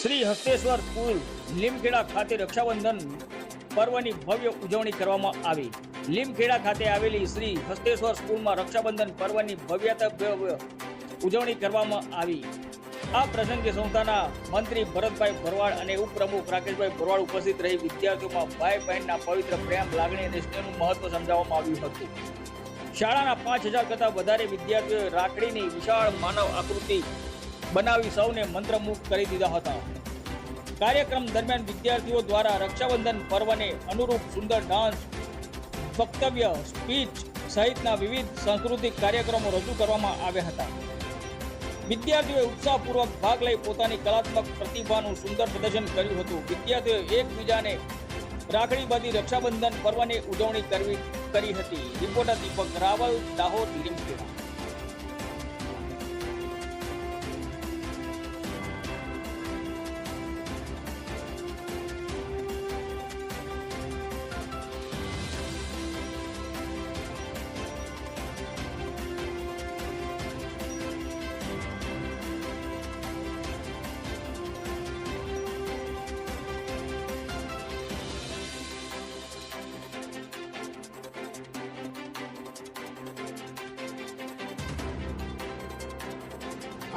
Shri Hasteshwar school Limkheda ખાતે રક્ષાબંધન પર્વની ભવ્ય ઉજવણી કરવામાં આવી। લીમખેડા ખાતે આવેલી શ્રી હસ્તેશ્વર સ્કૂલમાં રક્ષાબંધન પર્વની ભવ્ય ઉજવણી કરવામાં આવી। આ પ્રસંગે સંસ્થાના મંત્રી ભરતભાઈ ભરવાડ અને ઉપપ્રમુખ રાકેશભાઈ ભરવાડ ઉપસ્થિત રહી વિદ્યાર્થીઓમાં ભાઈ બહેનના પવિત્ર પ્રેમ, લાગણી અને સ્નેહનું મહત્વ સમજાવવામાં આવ્યું હતું। શાળાના 5000 કરતાં વધારે વિદ્યાર્થીઓએ રાખડીની વિશાળ માનવ આકૃતિ બનાવી સૌને મંત્રમુગ્ધ કરી દીધા હતા। કાર્યક્રમ દરમિયાન વિદ્યાર્થીઓ દ્વારા રક્ષાબંધન પર્વને અનુરૂપ સુંદર ડાન્સ, વક્તવ્ય, સ્પીચ સહિતના વિવિધ સાંસ્કૃતિક કાર્યક્રમો રજૂ કરવામાં આવ્યા હતા। વિદ્યાર્થીઓએ ઉત્સાહપૂર્વક ભાગ લઈ પોતાની કલાત્મક પ્રતિભાનું સુંદર પ્રદર્શન કર્યું હતું। વિદ્યાર્થીઓએ એકબીજાને રાખડી બાંધી રક્ષાબંધન પર્વની ઉજવણી કરી હતી। રિપોર્ટર દીપક રાવલ, દાહોદ, લીમખેડા।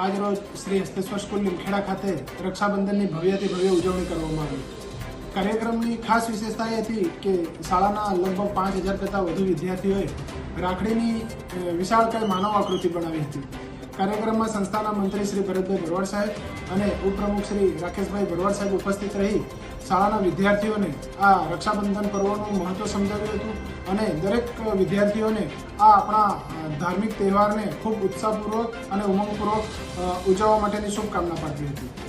આજ રોજ શ્રી હસ્તેશ્વર સ્કૂલ લીમખેડા ખાતે રક્ષાબંધનની ભવ્યથી ભવ્ય ઉજવણી કરવામાં આવી। કાર્યક્રમની ખાસ વિશેષતા એ હતી કે શાળાના લગભગ 5000 કરતાં વધુ વિદ્યાર્થીઓએ રાખડીની વિશાળકાય માનવ આકૃતિ બનાવી હતી। કાર્યક્રમમાં સંસ્થાના મંત્રી શ્રી ભરતભાઈ ભરવાડ સાહેબ અને ઉપપ્રમુખ શ્રી રાકેશભાઈ ભરવાડ સાહેબ ઉપસ્થિત રહી શાળાના વિદ્યાર્થીઓને આ રક્ષાબંધન પર્વનું મહત્વ સમજાવ્યું હતું અને દરેક વિદ્યાર્થીઓને આ આપણા ધાર્મિક તહેવારને ખૂબ ઉત્સાહપૂર્વક અને ઉમંગપૂર્વક ઉજવવા માટેની શુભકામના પાઠવી હતી।